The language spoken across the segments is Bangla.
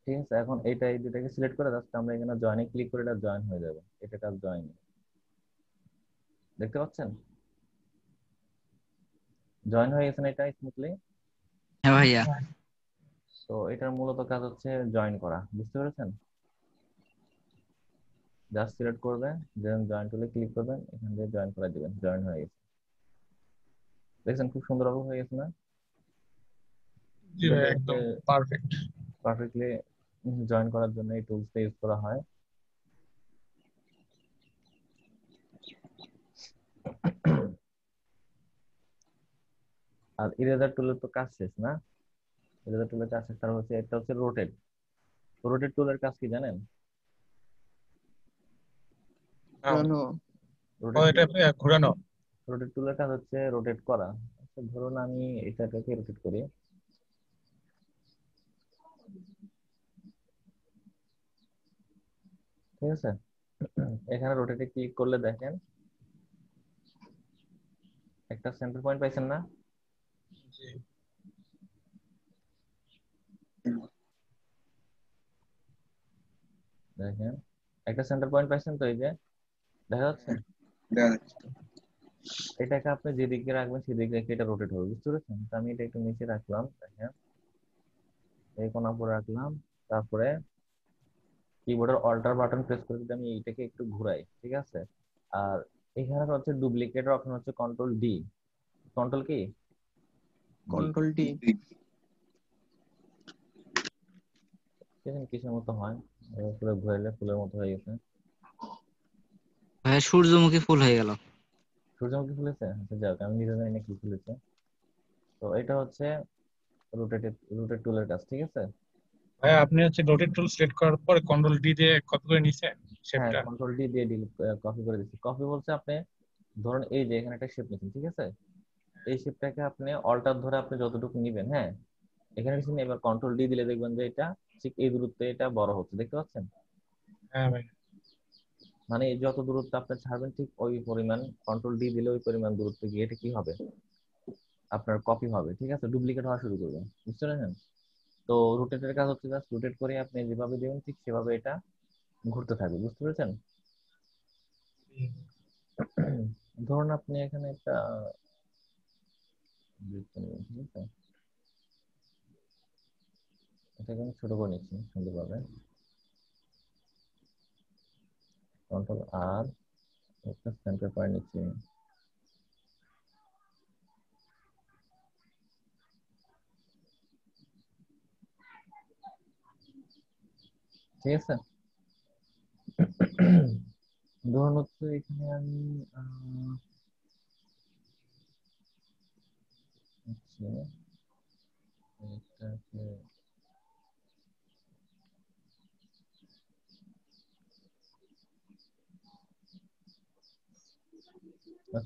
ঠিক আছে, এখন এই দুটাকে সিলেক্ট করে জাস্ট আমরা এখানে জয়েনে ক্লিক করে এটা জয়েন হয়ে যাবে। এটা কাজ জয়েন, দেখতে পাচ্ছেন জয়েন হয়ে গেছে না এটা স্মুথলি। হ্যাঁ ভাইয়া। তো এটার মূলত কাজ হচ্ছে জয়েন করা, বুঝতে পেরেছেন? জাস্ট সিলেক্ট করবেন, দেন জয়েন টুলে ক্লিক করবেন, এখান থেকে জয়েন করে দিবেন, জয়েন হয়ে গেছে। দেখছেন খুব সুন্দরভাবে হয়ে গেছে না? জি ভাই, একদম পারফেক্ট। পারফেক্টলি জয়েন করার জন্য এই টুলসটা ইউজ করা হয়। আর ইরেজার টুলের তো কাজ শেষ না? ইরেজার টুলের কাজ শেষ, তার হচ্ছে এটা হচ্ছে রোটেট। রোটেট টুলের কাজ কি জানেন? ঘোরানো। এটা ঘোরানো। রোটেট টুলের কাজ হচ্ছে রোটেট করা। আচ্ছা, ধরুন আমি এটাকে রোটেট করি, ঠিক আছে? এখানে রোটেটে ক্লিক করলে দেখেন একটা সেন্টার পয়েন্ট পাইছেন না? জি দেখেন একটা সেন্টার পয়েন্ট পাইছেন তো, এই যে দেখা যাচ্ছে। এটাকে আপনি যেদিকে রাখবেন সেদিকে রেখে এটা রোটেট হবে, বুঝতে পেরেছেন? তো আমি এটা একটু নিচে রাখলাম, দেখেন এই কোণা করে রাখলাম। তারপরে কিবোর্ডের অল্টার বাটন প্রেস করে যদি আমি এইটাকে একটু ঘুরাই, ঠিক আছে? আর এখানে হচ্ছে ডুপ্লিকেটের অপশন হচ্ছে কন্ট্রোল ডি। কন্ট্রোল কি? Control D. কিসের মতো হয়, পুরো ঘুরাইলে ফুলের মতো হয়ে গেছে। ভাইয়া সূর্যমুখী ফুল হয়ে গেল। সূর্যমুখী ফুলেছে? আচ্ছা যাক, আমি নিজে জানি না কি ফুলেছে। তো এটা হচ্ছে রোটেট টুলের কাজ, ঠিক আছে? ভাই, আপনি হচ্ছে রোটেট টুল সিলেক্ট করার পর কন্ট্রোল ডি দিয়ে কপি করে নিছেন হ্যাঁ, শেপটা? কন্ট্রোল ডি দিয়ে কপি করে দিচ্ছি। কপি বলছে আপনি ধরুন এই যে এখানে একটা শেপ নিচ্ছেন, ঠিক আছে? এই শেপটাকে আপনি অল্টার ধরে আপনি যতটুকু নিবেন, হ্যাঁ এখানে কিছু নেই, এবার কন্ট্রোল ডি দিলে দেখবেন যে এটা ঠিক এই দূরত্বে এটা বড় হচ্ছে, দেখতে পাচ্ছেন? হ্যাঁ ভাই। মানে যত দূরত্ব আপনি ছাড়বেন ঠিক ওই পরিমাণ, কন্ট্রোল ডি দিলে ওই পরিমাণ দূরত্বে গিয়ে এটা কি হবে, আপনার কপি হবে, ঠিক আছে? ডুপ্লিকেট হওয়া শুরু করবে, বুঝতে পেরেছেন? তো রোটেটের কাজ হচ্ছে জাস্ট রোটেট করে আপনি যেভাবে দিবেন ঠিক সেভাবে এটা ঘুরতে থাকবে, বুঝতে পেরেছেন? ধরুন আপনি এখানে একটা বৃত্ত নেবেন, ঠিক আছে? এটাকে আমি ছোট করে নিচ্ছি সুন্দরভাবে, কন্ট্রোল আর একটা সেন্টার পয়েন্ট নিচ্ছি, ঠিক আছে? ধরুন হচ্ছে এখানে আমি হচ্ছে এটাকে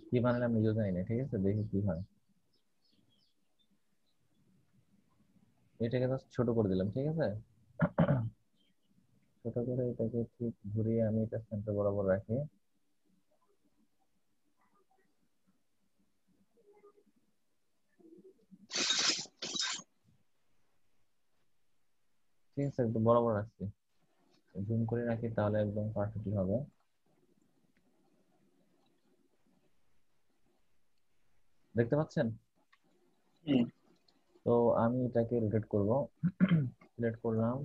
কি বানালাম নিজেও জানি না, ঠিক আছে? দেখি কি হয়। এটাকে জাস্ট ছোট করে দিলাম, ঠিক আছে? ছোট করে এটাকে ঠিক ঘুরিয়ে আমি এটা সেন্টার বরাবর রাখি। ঠিক আছে, একটু বরাবর রাখছি, জুম করে রাখি তাহলে একদম পারফেক্টলি হবে। দেখতে পাচ্ছেন? তো আমি এটাকে রোটেট করব, সিলেক্ট করলাম,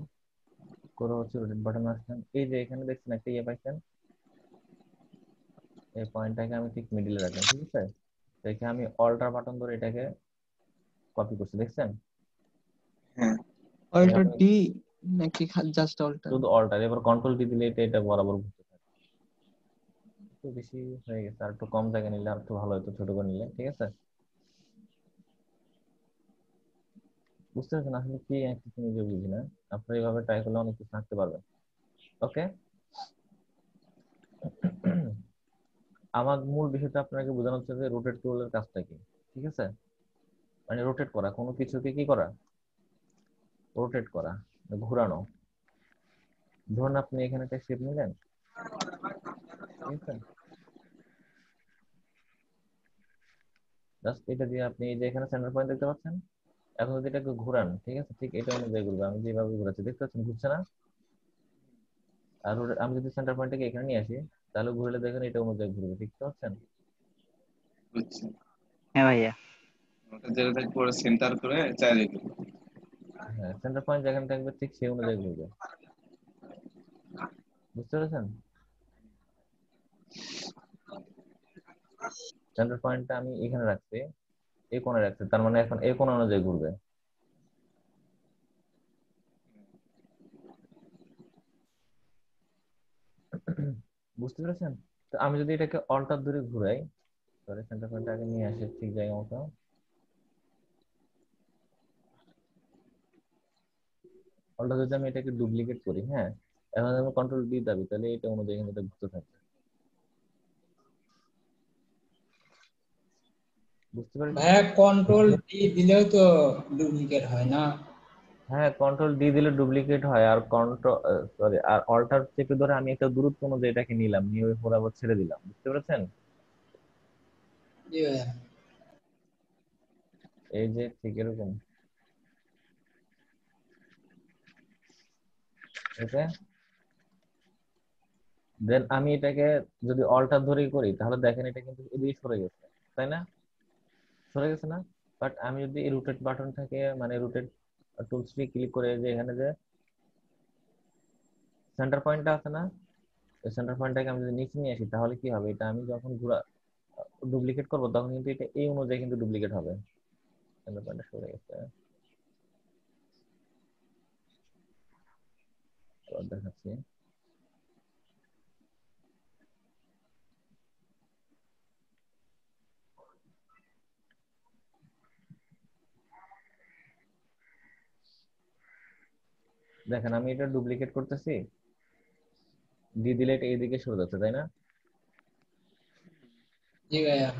করে হচ্ছে রোটেট বাটন আসলাম, এই যে এখানে দেখছেন একটা ইয়ে পাইছেন, এই পয়েন্টটাকে আমি ঠিক মিডিলে রাখলাম, ঠিক আছে? তো এখানে আমি অল্টার বাটন ধরে এটাকে কপি করছি, দেখছেন? অল্টার ডি নাকি জাস্ট অল্টার? শুধু অল্টার, এবার কন্ট্রোল ডি দিলে এটা বরাবর ঘুরতে থাকে। একটু বেশি হয়ে গেছে, আর একটু কম জায়গা নিলে আর একটু ভালো হতো, ছোট করে নিলে, ঠিক আছে? বুঝতে পারছেন আসলে কি কিছু নিজে বুঝি না, আপনারা এইভাবে ট্রাই করলে অনেক কিছু আঁকতে পারবেন। ওকে, আমার মূল বিষয়টা আপনাকে বোঝানো হচ্ছে যে রোটেট টুলের কাজটা কি, ঠিক আছে? মানে রোটেট করা, কোনো কিছুকে কি করা, রোটেট করা, ঘোরানো। ধরুন আপনি এখানে একটা শেপ নিলেন, ঠিক আছে? জাস্ট এটা দিয়ে আপনি এই যে এখানে সেন্টার পয়েন্ট দেখতে পাচ্ছেন, এখন যদি এটাকে ঘোরান, ঠিক আছে, ঠিক এটা অনুযায়ী ঘুরবে। আমি যেভাবে ঘোরাচ্ছি দেখতে পাচ্ছেন ঘুরছে না? আর আমি যদি সেন্টার পয়েন্টটাকে এখানে নিয়ে আসি, তাহলে ঘুরলে দেখেন এটা অনুযায়ী ঘুরবে, দেখতে পাচ্ছেন? বুঝছি। হ্যাঁ ভাইয়া। ওটা যেটা পুরো সেন্টার করে চারিদিকে। হ্যাঁ, সেন্টার পয়েন্ট যেখানে থাকবে ঠিক সেই অনুযায়ী ঘুরবে, বুঝতে পেরেছেন? সেন্টার পয়েন্টটা আমি এখানে রাখছি, এই কোণে রাখছি, তার মানে এখন এই কোণ অনুযায়ী ঘুরবে। বুঝতে পেরেছেন? তো আমি যদি এটাকে অল্টার ধরে ঘুরাই, সরি সেন্টার পয়েন্টটা আগে নিয়ে আসি ঠিক জায়গা মতো। অল্টার যদি আমি এটাকে ডুপ্লিকেট করি, হ্যাঁ, এখন আমি কন্ট্রোল ডি দাবি, তাহলে এটা অনুযায়ী কিন্তু এটা ঘুরতে থাকবে। বুঝতে পেরেছেন? ভাইয়া কন্ট্রোল ডি দিলেও তো ডুপ্লিকেট হয় না? হ্যাঁ, কন্ট্রোল ডি দিলে ডুপ্লিকেট হয়, আর আর অল্টার চেপে ধরে আমি একটা দূরত্ব অনুযায়ী এটাকে নিলাম, নিয়ে ওই বরাবর ছেড়ে দিলাম, বুঝতে পেরেছেন? জি ভাইয়া। এই যে ঠিক এরকম, ওকে। দেন আমি এটাকে যদি অল্টার ধরেই করি, তাহলে দেখেন এটা কিন্তু এদিকে সরে গেছে, তাই না? সরে গেছে না? বাট আমি যদি এই রোটেট বাটনটাকে, মানে রোটেট টুলসটি ক্লিক করে, যে এখানে যে সেন্টার পয়েন্টটা আছে না, এই সেন্টার পয়েন্টটাকে আমি যদি নিচে নিয়ে আসি, তাহলে কি হবে, এটা আমি যখন ডুপ্লিকেট করবো তখন কিন্তু এটা এই অনুযায়ী কিন্তু ডুপ্লিকেট হবে। সেন্টার পয়েন্টটা সরে গেছে, আবার দেখাচ্ছি। দেখেন আমি এটা ডুপ্লিকেট করতেছি, দিয়ে দিলে এটা এইদিকে সরে যাচ্ছে, তাই না? জি ভাইয়া।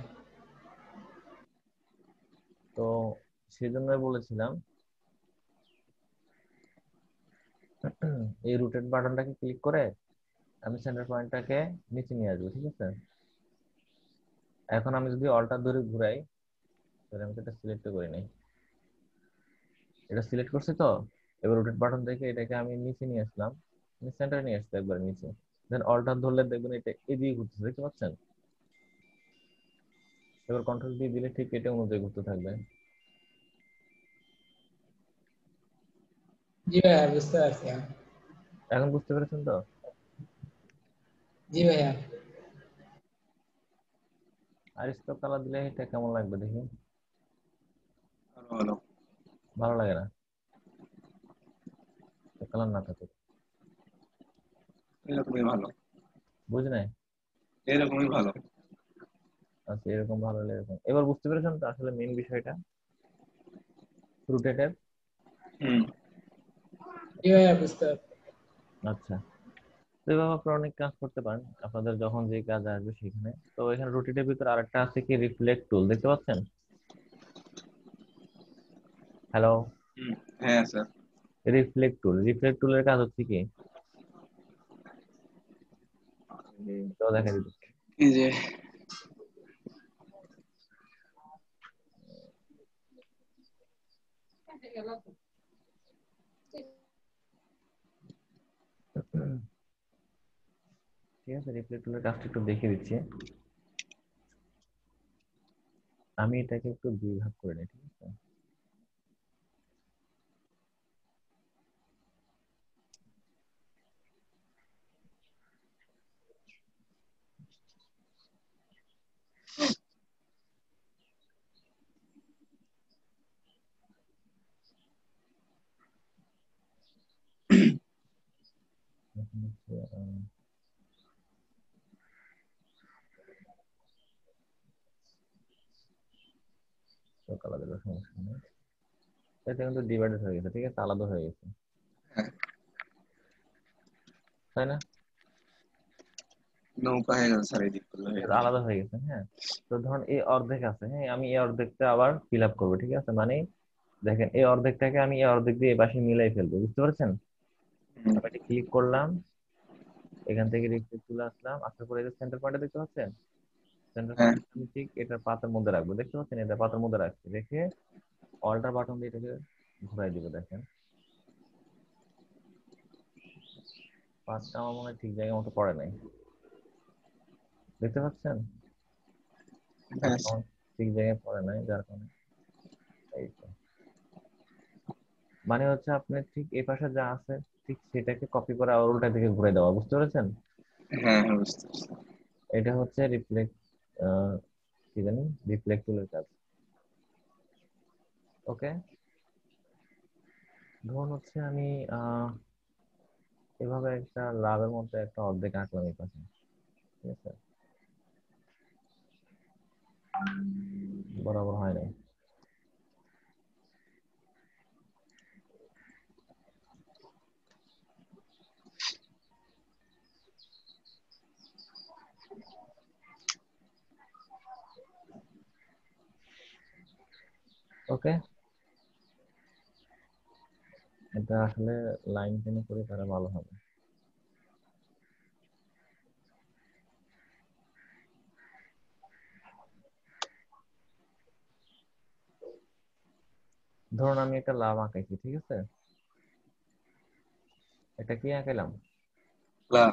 তো সেই জন্যই বলেছিলাম এই রোটেট বাটনটাকে ক্লিক করে আমি সেন্টার পয়েন্টটাকে নিচে নিয়ে আসবো, ঠিক আছে। এখন আমি যদি অল্টার ধরে ঘুরাই, তাহলে আমি এটা সিলেক্ট করে নিই, এটা সিলেক্ট করছি তো। এবার রোটেট বাটন থেকে এটাকে আমি নিচে নিয়ে আসলাম, সেন্টারে নিয়ে আসতে একবার নিচে। দেন অল্টার ধরলে দেখবেন এটা এদিকে ঘুরতেছে, দেখতে পাচ্ছেন? এবার কন্ট্রোল দিয়ে দিলে ঠিক এটা অনুযায়ী ঘুরতে থাকবে। জি ভাইয়া, বুঝতে পারছি আমি। এখন বুঝতে পেরেছেন তো? জি ভাইয়া। আর স্টপ কালার দিলে এটা কেমন লাগবে দেখি? আরো ভালো। ভালো লাগে না, কালার না থাকে। এরকমই ভালো। বুঝি নাই? এরকমই ভালো। আচ্ছা, এরকম ভালো হলে এরকম। এবার বুঝতে পেরেছেন তো আসলে মেইন বিষয়টা রোটেটের? হুম। জি ভাইয়া, বুঝতে পারছি। আচ্ছা, তো এভাবে আপনারা অনেক কাজ করতে পারেন আপনাদের যখন যে কাজ আসবে সেখানে। তো এখানে রোটেটের ভিতর আরেকটা আছে কি, রিফ্লেক্ট টুল, দেখতে পাচ্ছেন? হ্যালো? হুম। হ্যাঁ স্যার। রিফ্লেক্ট টুলের কাজ হচ্ছে কি, তো দেখা দিচ্ছে। এই যে ঠিক আছে, রিফ্লেক্ট টুলের কাজটা একটু দেখিয়ে দিচ্ছি। আমি এটাকে একটু দুই ভাগ করে নিই, ঠিক আছে। এখন হচ্ছে, আলাদা সমস্যা নেই, এটা কিন্তু ডিভাইডেড হয়ে গেছে, ঠিক আছে, আলাদা হয়ে গেছে, তাই না? নৌকা হয়ে গেল স্যার, এই দিক করলে হয়ে এটা গেল। আলাদা হয়ে গেছে, হ্যাঁ। তো ধরুন এই অর্ধেক আছে, হ্যাঁ, আমি এই অর্ধেকটা আবার ফিল আপ করবো, ঠিক আছে। মানে দেখেন এই অর্ধেকটাকে আমি এই অর্ধেক দিয়ে এই পাশে মিলাই ফেলবো, বুঝতে পারছেন? হুম। আমি এটা ক্লিক করলাম, এখান থেকে রিফ্লেক্ট চলে আসলাম, আসার পরে সেন্টার পয়েন্টে দেখতে পাচ্ছেন, সেন্টার হ্যাঁ। পয়েন্ট আমি ঠিক এটা পাতার মধ্যে রাখবো, দেখতে পাচ্ছেন? এটা পাতার মধ্যে রাখছি, রেখে অল্টার বাটন দিয়ে এটাকে ঘুরাই দিবে। দেখেন পাঁচটা আমার মনে হয় ঠিক জায়গা মতো পড়ে নাই, দেখতে পাচ্ছেন? হ্যাঁ পাঁচটা আমার ঠিক জায়গায় পড়ে নাই, যার কারণে এই তো। মানে হচ্ছে আপনি ঠিক এই পাশে যা আছে ঠিক সেটাকে কপি করে আবার উল্টা দিকে ঘুরে দেওয়া, বুঝতে পেরেছেন? হ্যাঁ হ্যাঁ বুঝতে পারছি। এটা হচ্ছে রিফ্লেক্ট, কি জানি, রিফ্লেক্ট টুলের কাজ। ওকে, ধরুন হচ্ছে আমি এভাবে একটা লাভের মধ্যে একটা অর্ধেক আঁকলাম এই পাশে, ঠিক আছে? বরাবর হয় নাই। ওকে, এটা আসলে লাইন টেনে করে তারা ভালো হবে। ধরুন আমি একটা লাভ আঁকাইছি, ঠিক আছে? এটা কি আঁকাইলাম? লাভ।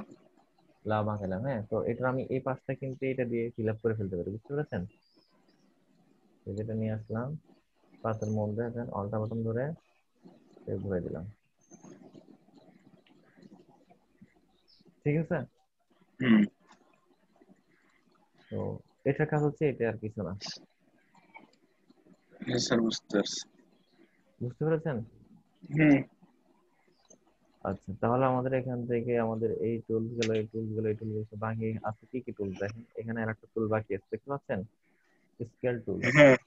লাভ আঁকাইলাম, হ্যাঁ। তো এটা আমি এই পাশটা কিন্তু এটা দিয়ে ফিল আপ করে ফেলতে পারি, বুঝতে পেরেছেন? যেটা নিয়ে আসলাম পাশের মধ্যে, অল্টা বাটন ধরে ঘুরে দিলাম, ঠিক আছে? হুম। তো এটার কাজ হচ্ছে এটা, আর কিছু না। হ্যাঁ স্যার বুঝতে পারছি। বুঝতে পেরেছেন? হুম। আচ্ছা, তাহলে আমাদের এখান থেকে আমাদের এই টুলস গুলো, এই টুলস গুলো, এই টুলস গুলো বাকি আছে। কি কি টুল দেখেন, এখানে আর একটা টুল বাকি আছে, দেখতে পাচ্ছেন? স্কেল টুল। হ্যাঁ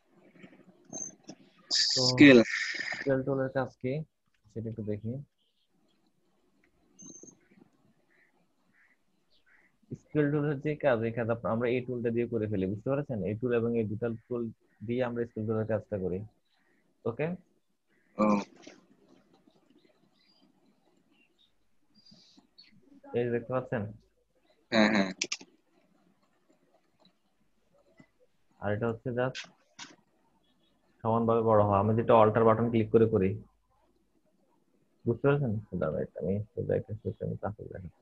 তো স্কেল। স্কেল টুলের কাজ কি সেটা একটু দেখি। স্কেল টুলের যে কাজ, এই কাজ আমরা এই টুলটা দিয়ে করে ফেলি, বুঝতে পারছেন? এই টুল এবং এই দুটো টুল দিয়ে আমরা স্কেল টুলের কাজটা করি। ওকে, ও এই যে দেখতে পাচ্ছেন? হ্যাঁ হ্যাঁ। আর এটা হচ্ছে জাস্ট সমানভাবে বড় হওয়া, আমি যেটা অল্টার বাটন ক্লিক করে করি, বুঝতে পারছেন? দাঁড়া, এটা আমি সোজা একটা সিস্টেম কাছে দেখেন,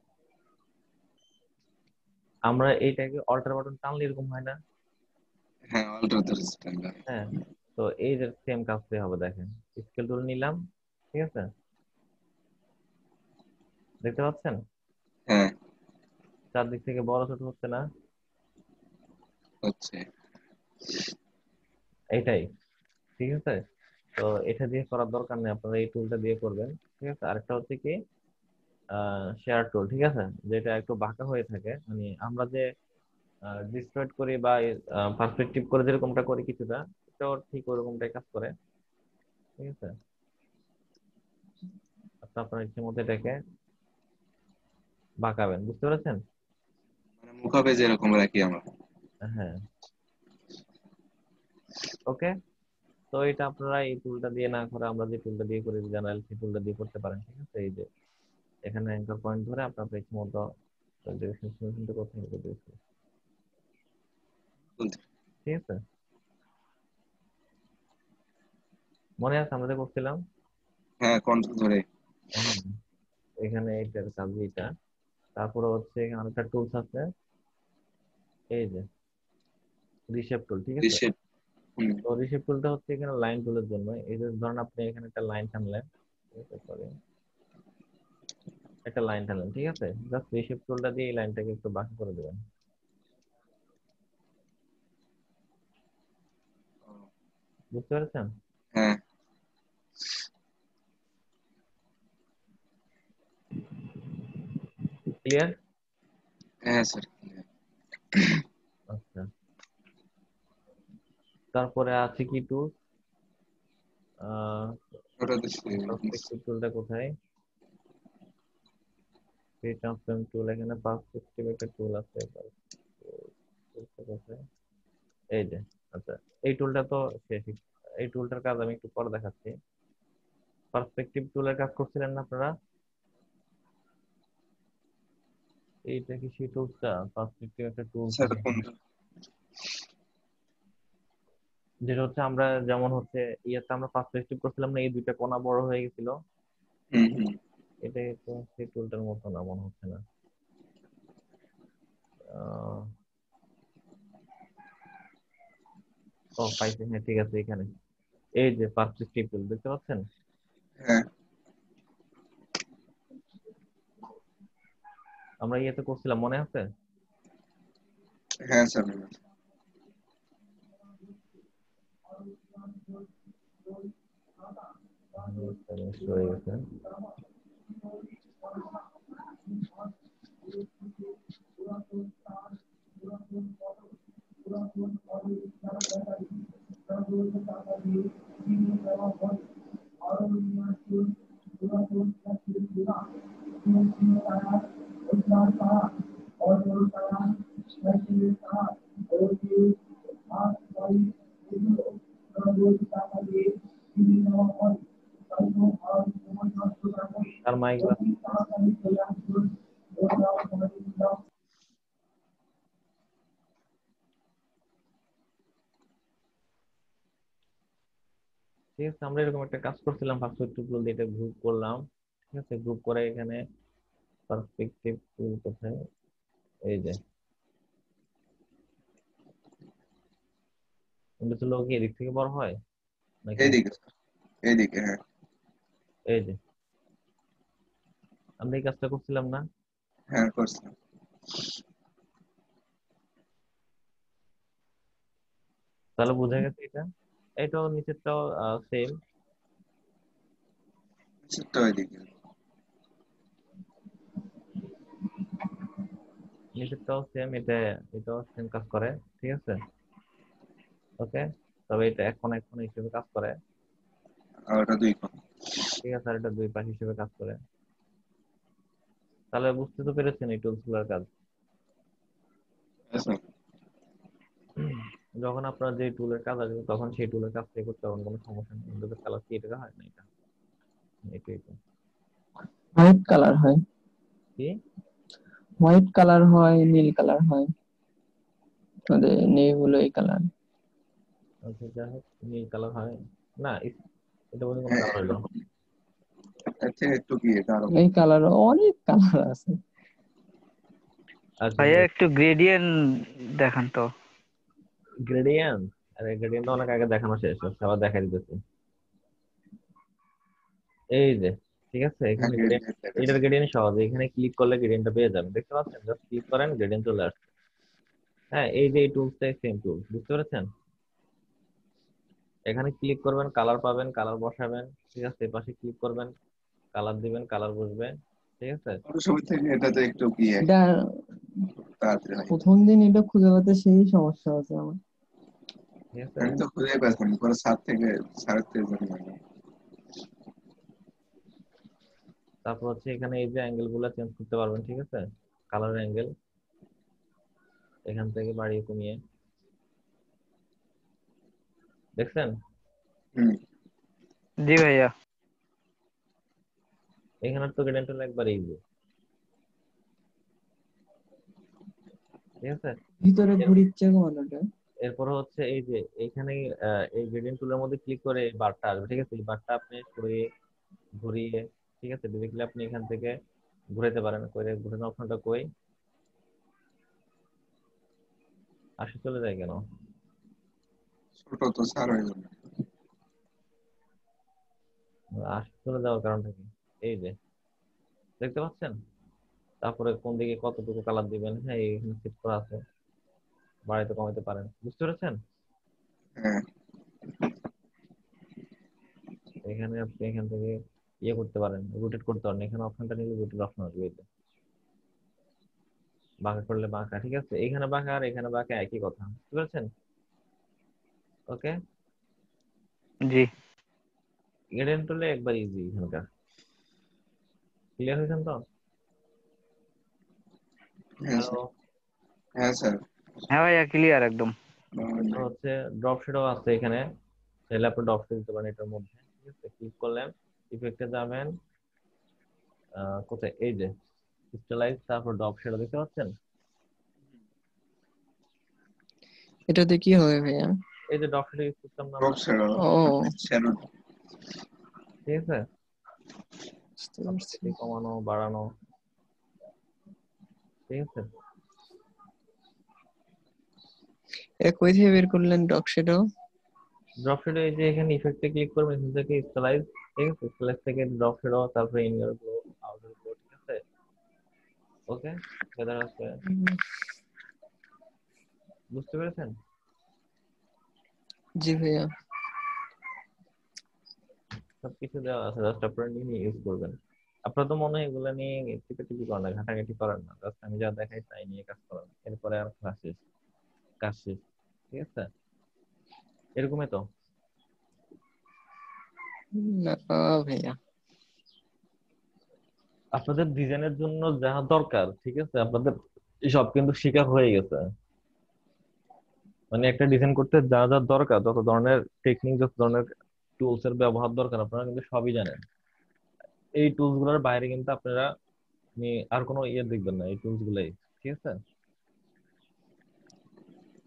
আমরা এইটাকে অল্টার বাটন টানলে এরকম হয় না? হ্যাঁ অল্টার ধরেছি টাঙ্গা। হ্যাঁ, তো এই যে সেম কাজটাই হবে। দেখেন স্কেল টুল নিলাম, ঠিক আছে? দেখতে পাচ্ছেন হ্যাঁ চারদিক থেকে বড় ছোট হচ্ছে না? হচ্ছে। এইটাই, ঠিক আছে? তো এটা দিয়ে করার দরকার নেই, আপনারা এই টুলটা দিয়ে করবেন, ঠিক আছে? আরেকটা হচ্ছে কি, শেয়ার টুল, ঠিক আছে? যেটা একটু বাঁকা হয়ে থাকে, মানে আমরা যে ডিস্ট্রয়েড করি বা পার্সপেক্টিভ করে যেরকমটা করি কিছুটা, এটাও ঠিক ওরকমটাই কাজ করে, ঠিক আছে? আপনার ইচ্ছে মতো এটাকে বাঁকাবেন, বুঝতে পেরেছেন? মানে মুখাবে যেরকম রাখি আমরা। হ্যাঁ, ওকে। তো এটা আপনারা এই টুলটা দিয়ে না করে আমরা যে টুলটা দিয়ে করি, জেনারেল সেই টুলটা দিয়ে করতে পারেন, ঠিক আছে? এই যে এখানে অ্যাঙ্কার পয়েন্ট ধরে আপনার ইচ্ছে মতো ডিরেকশন করতে হবে, ঠিক আছে? মনে আছে আমরা যে করছিলাম? হ্যাঁ কন্ট্রোল ধরে। হ্যাঁ, এখানে এইটার কাজ এইটা। তারপরে হচ্ছে এখানে আরেকটা টুলস আছে, এই যে রিশেপ টুল, ঠিক আছে? রিশেপ। হুম। তো রিশেপ টুলটা হচ্ছে এখানে লাইন টুলের জন্য। এই যে ধরুন আপনি এখানে একটা লাইন টানলেন, ঠিক আছে? সরি, একটা লাইন টানলেন, ঠিক আছে? জাস্ট রিশেপ টুলটা দিয়ে এই লাইনটাকে একটু বাঁকা করে দেবেন, বুঝতে পেরেছেন? হ্যাঁ ক্লিয়ার? হ্যাঁ স্যার। আচ্ছা, তারপরে আছে কি টুল, ওটা তো পার্সপেক্টিভ টুলটা কোথায়? ফ্রি ট্রান্সফর্ম টুল, এখানে পার্সপেক্টিভ একটা টুল আছে, টুলটা কোথায়? এই যে, আচ্ছা, এই টুলটা তো শেষ। এই টুলটার কাজ আমি একটু পরে দেখাচ্ছি। পার্সপেক্টিভ টুলের কাজ করছিলেন না আপনারা? এইটা কি সেই টুলসটা? পার্সপেক্টিভ একটা টুল স্যার থাকে কোন। এখানে। যেটা হচ্ছে আমরা যেমন হচ্ছে ইয়েতে আমরা পার্সপেক্টিভ করছিলাম না, এই দুইটা কোণা বড় হয়ে গেছিল, হুম হুম এটা তো সেই টুলটার মতো না মনে হচ্ছে না। আহ, ও পাইছি, হ্যাঁ ঠিক আছে, এখানে এই যে পার্সপেক্টিভ টুল দেখতে পাচ্ছেন, হ্যাঁ আমরা ইয়েতে করছিলাম মনে আছে? হ্যাঁ স্যার হয়ে গেছে। আর মাইক ঠিক আছে, আমরা এরকম একটা কাজ করছিলাম, পার্সপেক্টিভ টুল দিয়ে এটা গ্রুপ করলাম। ঠিক আছে, গ্রুপ করে এখানে পার্সপেক্টিভ টুল কোথায়, এই যে কিন্তু তো লোক এদিক থেকে বড় হয় নাকি? এইদিকে স্যার এইদিকে হ্যাঁ এই যে আমরা এই কাজটা করছিলাম না? হ্যাঁ করছিলাম। তাহলে বোঝা গেছে এটা, এটাও নিচেরটাও সেম, সেটা ওইদিকে নিচেরটাও সেম, এটাও সেম কাজ করে। ঠিক আছে, ওকে, তবে এটা এখন এখন হিসেবে কাজ করে। আর ওটা 2 কোণ। ঠিক আছে, আর এটা দুই পাশ হিসেবে কাজ করে। তাহলে বুঝতে তো পেরেছেন এই টুলস গুলোর কাজ। হ্যাঁ স্যার যখন আপনার যে টুলের কাজ আসবে তখন সেই টুলের কাজটাই করতে পারবেন, কোনো সমস্যা নেই। কিন্তু কালার কি এটা হয় না, এটা এটাই তো হোয়াইট কালার হয়, কি। হোয়াইট কালার হয়, নীল কালার হয়, আমাদের নেইগুলো এই কালার। আচ্ছা যাই হোক, নীল কালার হয় না, এটা বলতে কোনো হ্যাঁ কালার হলো। আচ্ছা একটু কি এটা আরো এই কালার অনেক কালার আছে। আচ্ছা ভাইয়া একটু গ্রেডিয়েন্ট দেখান তো। গ্রেডিয়েন্ট, আরে গ্রেডিয়েন্ট অনেক আগে দেখানো শেষ হচ্ছে, আবার দেখা দিতেছে। এই যে ঠিক আছে, এখানে গ্রেডিয়েন্ট, এটার গ্রেডিয়েন্ট সহজ, এখানে ক্লিক করলে গ্রেডিয়েন্টটা পেয়ে যাবেন, দেখতে পাচ্ছেন? জাস্ট ক্লিক করেন, গ্রেডিয়েন্ট চলে আসছে। হ্যাঁ, এই যে এই টুলসটাই সেম টুল, বুঝতে পেরেছেন? এখানে ক্লিক করবেন, কালার পাবেন, কালার বসাবেন। ঠিক আছে, এই পাশে ক্লিক করবেন, কালার দিবেন, কালার বসবে। ঠিক আছে, অন্য সময় থেকে এটাতে একটু কি এটা তাড়াতাড়ি হয়। প্রথম দিন এটা খুঁজে পেতে সেই সমস্যা আছে আমার। ঠিক আছে। আমি তো খুঁজে পেতাম পরে স্যারের থেকে জানলাম। তারপর হচ্ছে এখানে এই যে অ্যাঙ্গেল গুলো চেঞ্জ করতে পারবেন। ঠিক আছে, কালার অ্যাঙ্গেল এখান থেকে বাড়িয়ে কমিয়ে, দেখছেন? হুম জি ভাইয়া। এখানে তো গ্রেডিয়েন্ট হলো একবার ইজি। ঠিক আছে, ভিতরে ঘুরিচ্ছে কমানোটা। এরপর হচ্ছে এই যে এইখানে এই গ্রেডিয়েন্ট টুলের মধ্যে ক্লিক করে এই বারটা আসবে। ঠিক আছে, এই বারটা আপনি সরিয়ে ঘুরিয়ে, ঠিক আছে, ডিরেক্টলি আপনি এখান থেকে ঘুরাইতে পারেন। করে ঘুরানোর অপশনটা কই আসে, চলে যায় কেন? ছোট তো স্যার হয়ে যাবে। আসে চলে যাওয়ার কারণটা কি? এই যে দেখতে পাচ্ছেন, তারপরে কোন দিকে কতটুকু কালার দিবেন, হ্যাঁ এখানে সেট করা আছে, বাড়াইতে কমাইতে পারেন। বুঝতে পেরেছেন? হ্যাঁ এখানে আপনি এখান থেকে ইয়ে করতে পারেন, রোটেট করতে পারেন। এখানে অপশনটা নিলে রোটেট অপশন আসবে, এই যে বাঁকা করলে বাঁকা। ঠিক আছে, এখানে বাঁকা আর এখানে বাঁকা একই কথা, বুঝতে পেরেছেন? ওকে, জি গ্রেডিয়েন্ট টুলে একবার ইজি এখানকার। ক্লিয়ার হয়েছেন তো? হ্যাঁ হ্যালো। স্যার হ্যাঁ স্যার হ্যাঁ ভাইয়া, ক্লিয়ার একদম। এরপর হচ্ছে ড্রপ শেডও আছে এখানে, চাইলে আপনি ড্রপ শেড দিতে পারেন এটার মধ্যে। ঠিক আছে, ক্লিক করলেন, ইফেক্টে যাবেন, কোথায়, এই যে ক্রিস্টালাইজ, তারপর ড্রপ শেডও দেখতে পাচ্ছেন। এটাতে কি হবে ভাইয়া? এই যে ড্রপ শেডো ইউজ করতাম না ড্রপ আমরা, শ্যাডো ও ঠিক শ্যাডো আছে? বুঝতে পারছি। অপাসিটি কমানো বাড়ানো, ঠিক আছে? কই থেকে বের করলেন ডক শ্যাডো? ড্রপ শেডো এই যে এখানে ইফেক্টে ক্লিক করবেন, এখান থেকে স্টাইলাইজ, ঠিক আছে? স্টাইলাইজ থেকে ড্রপ শেডো, তারপরে ইনার গ্লো, আউটার গ্লো, ঠিক আছে? ওকে, বেদার আছে, বুঝতে পেরেছেন? জি ভাইয়া। সবকিছু দেওয়া আছে, জাস্ট আপনারা নিয়ে ইউজ করবেন। আপনার তো মনে হয় এগুলো নিয়ে টিপি করেন না, ঘাটাঘাটি করেন না, জাস্ট আমি যা দেখাই তাই নিয়ে কাজ করেন, এরপরে আর ক্লাস শেষ, কাজ শেষ, ঠিক আছে? এরকমই তো। না ভাইয়া, আপনাদের ডিজাইনের জন্য যা দরকার, ঠিক আছে, আপনাদের সব কিন্তু শেখা হয়ে গেছে। মানে একটা ডিজাইন করতে যা যা দরকার, যত ধরনের টেকনিক, যত ধরনের টুলস এর ব্যবহার দরকার, আপনারা কিন্তু সবই জানেন। এই টুলস গুলোর বাইরে কিন্তু আপনারা আর কোনো ইয়ে দেখবেন না, এই টুলস গুলাই, ঠিক আছে?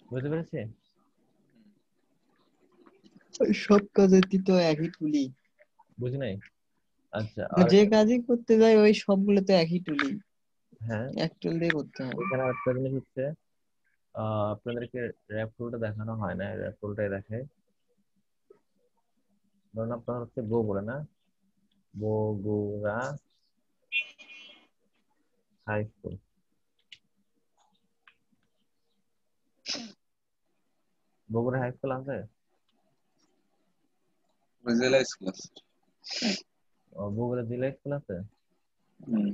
বুঝতে পেরেছি? সব কাজে তো একই টুলি, বুঝি নাই? আচ্ছা, মানে আর যে কাজই করতে যাই ওই সবগুলো তো একই টুলি, হ্যাঁ, এক টুল দিয়ে করতে হয়। এখানে একটা জিনিস হচ্ছে, আপনাদেরকে র্যাপ টুলটা দেখানো হয় না, র্যাপ টুলটাই দেখে। ধরুন আপনার হচ্ছে বগুড়া, না? Bogura high school, Bogura high school আছে? ভিজুয়ালাইজ ক্লাস বগুড়া জেলা স্কুল আছে? হুম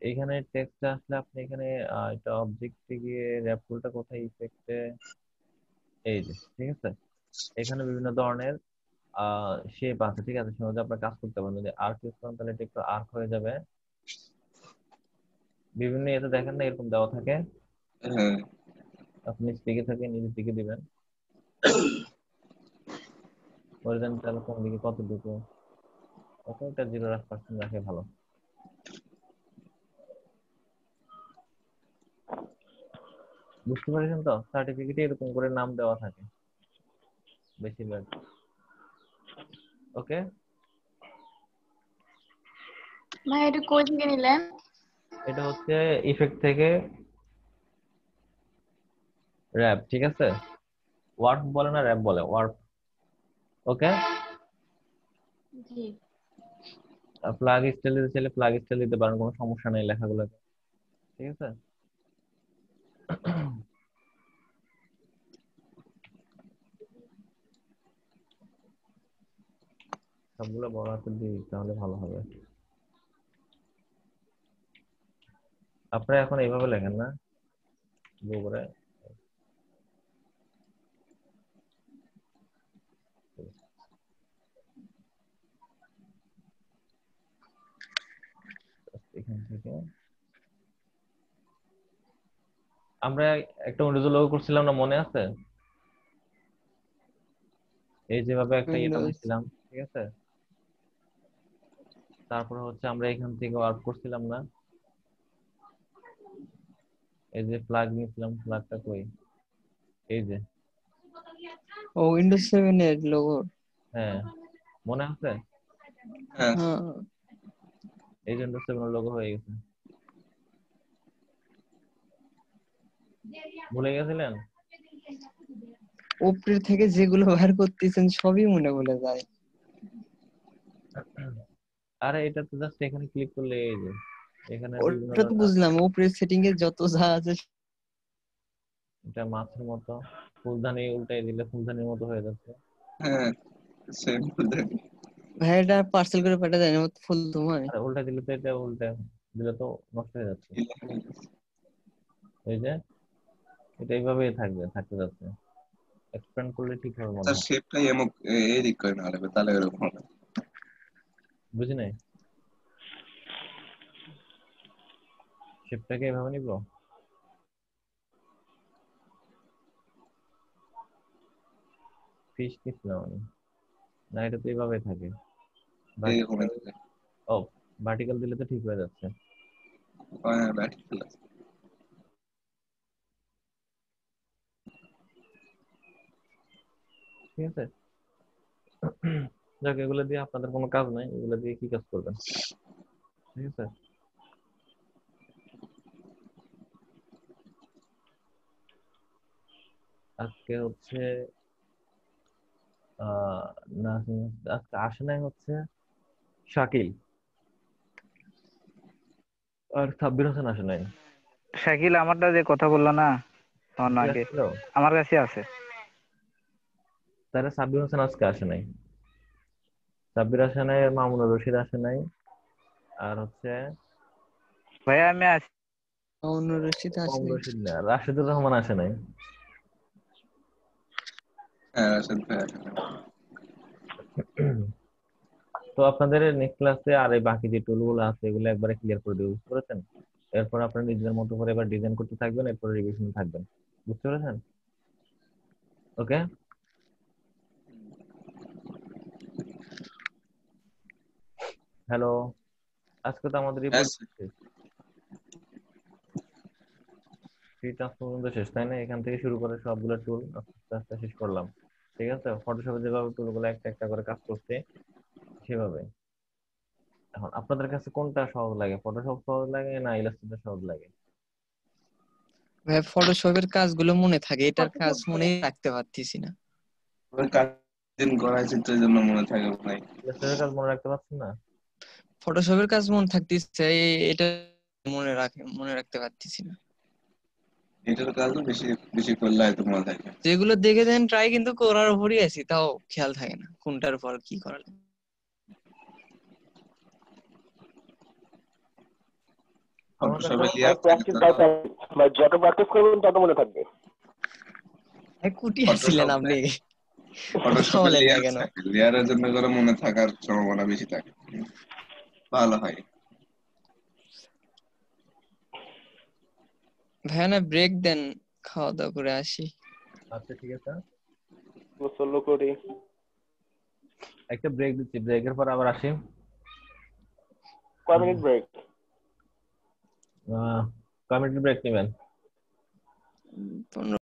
এইখানে টেক্সটটা আসলে আপনি এখানে এটা অবজেক্টে গিয়ে র্যাপ টুলটা কোথায়, ইফেক্টে, এই যে, ঠিক আছে? এখানে বিভিন্ন ধরনের শেপ আছে, ঠিক আছে? সহজে আপনার কাজ করতে পারবেন। যদি আর্ক ইউজ করেন তাহলে এটা একটু আর্ক হয়ে যাবে। বিভিন্ন ইয়েতে দেখেন না এরকম দেওয়া থাকে, হ্যাঁ আপনি নিচ দিকে থেকে নিচের দিকে দিবেন, হরিজন্টাল কোন দিকে কতটুকু, ওটা 0% রাখে ভালো। বুঝতে পারছেন তো? সার্টিফিকেটে এরকম করে নাম দেওয়া থাকে বেশিরভাগ। ওকে, ভাই এটা কই থেকে নিলেন? এটা হচ্ছে ইফেক্ট থেকে র্যাপ, ঠিক আছে? ওয়ার্প বলে না, র্যাপ বলে, ওয়ার্প। ওকে, জি। প্লাগ স্টাইল দিতে চাইলে প্লাগ স্টাইল দিতে পারেন, কোনো সমস্যা নেই লেখাগুলোতে, ঠিক আছে? সবগুলো বড় হাতের দিয়ে তাহলে ভালো হবে। আপনারা এখন এইভাবে লেখেন না গুগলে? এখান থেকে আমরা একটা উইন্ডোজ লোগো করছিলাম না, মনে আছে? এই যেভাবে একটা ইয়ে উইন্ডোজ বানাইছিলাম, ঠিক আছে? তারপরে হচ্ছে আমরা এখান থেকে ওয়ার্ক করছিলাম না, এই যে প্লাগ নিয়েছিলাম, প্লাগটা কই, এই যে, ও উইন্ডোজ 7 এর লোগো। হ্যাঁ, মনে আছে? হ্যাঁ হ্যাঁ, এই যে উইন্ডোজ 7 লোগো হয়ে গেছে, ভুলে গেছিলেন? উপরে থেকে যেগুলো বার করতেছেন সবই মনে বলে যায়। আরে এটা তো জাস্ট এখানে ক্লিক করলে এই যে এখানে বিভিন্ন ওটা তো বুঝলাম, উপরে সেটিং এ যত যা আছে। এটা মাছের মতো, ফুলদানি উল্টাই দিলে ফুলদানির মতো হয়ে যাচ্ছে। হ্যাঁ সেম ভাই এটা পার্সেল করে পাঠিয়ে দেয়, আমার তো ফুল তোমায়। আর উল্টা দিলে তো, এটা উল্টা দিলে তো নষ্ট হয়ে যাচ্ছে। এই যে এটা এইভাবেই থাকতে যাচ্ছে, এক্সপ্যান্ড করলে ঠিক হবে মনে তার হয়। শেপটাই এমন এদিক করে না লাগবে তাহলে এরকম হবে বুঝি নাই, শেপটাকে এভাবে নিব, ফিশ নিছিলাম আমি, না এটা তো এইভাবে থাকে। এরকম ভার্টিক্যাল, ও ভার্টিক্যাল দিলে তো ঠিক হয়ে যাচ্ছে। হ্যাঁ ব্যাটিং ক্লাস ঠিক আছে? যাক, এগুলো দিয়ে আপনাদের কোনো কাজ নাই, এগুলো দিয়ে কি কাজ করবেন? ঠিক আছে, আজকে হচ্ছে আহ আজকে আসে নাই হচ্ছে শাকিল, আর সাব্বির হোসেন আসে নাই। শাকিল আমারটা যে কথা বললা না তখন শাকিল আগে, আসছিল, আমার কাছে আছে। তাহলে সাব্বির হোসেন আজকে আসে নাই। সাব্বির আসে নাই, মামুনুর রশিদ আসে নাই, আর হচ্ছে ভাইয়া আমি আছি। মামুনুর রশিদ মামুনুর আসেনি। রশিদ না, রাশেদুর রহমান আসে নাই। হ্যাঁ রাশেদ ভাই আসলে তো আপনাদের নেক্সট ক্লাসে আর এই বাকি যে টুল গুলো আছে এগুলো একবারে ক্লিয়ার করে দেবো, বুঝতে পেরেছেন? এরপর আপনারা নিজেদের মতো করে এবার ডিজাইন করতে থাকবেন, এরপর রিভিশন থাকবেন, বুঝতে পেরেছেন? ওকে, হ্যালো, আজকে তো আমাদের এই হ্যাঁ পর্যন্ত শেষ, ফ্রি টাস্ক পর্যন্ত শেষ, তাই না? এখান থেকে শুরু করে সবগুলো টুল আস্তে আস্তে শেষ করলাম। ঠিক আছে, ফটোশপে যেভাবে টুলগুলো একটা একটা করে কাজ করতে সেভাবে। এখন আপনাদের কাছে কোনটা সহজ লাগে, ফটোশপ সহজ লাগে না ইলাস্ট্রেটর সহজ লাগে? ভাই ফটোশপের কাজগুলো মনে থাকে, এটার কাজ মনে রাখতে পারতেছি না। ওর কাজ দিন করাইছে তো এই জন্য মনে থাকে ভাই। ইলাস্ট্রেটর কাজ মনে রাখতে পারছেন না? ফটোশপের কাজ মনে থাকতেছে, এটা মনে রাখতে পারতেছি না। এটার কাজও বেশি বেশি করলে হয়তো মনে থাকে। যেগুলো দেখে দেন ট্রাই কিন্তু করার উপরই আছি, তাও খেয়াল থাকে না কোনটার পর কি করা লাগে। আমার কাছে ফটোশপে লেয়ার থাকে তো, যত প্র্যাকটিস করবেন তত মনে থাকবে। কুটি আসছিলেন ফটোশপে আপনি, কথা ফটোশপে বলেন না লেয়ার কেন? থাকে, লেয়ারের জন্য করে মনে থাকার সম্ভাবনা বেশি থাকে, ভালো হয়। ভাইয়া না ব্রেক দেন, খাওয়া দাওয়া করে আসি। আচ্ছা ঠিক আছে, গোসল করি। একটা ব্রেক দিচ্ছি, ব্রেকের পর আবার আসি। কয় মিনিট ব্রেক? কয় মিনিট ব্রেক নেবেন? 15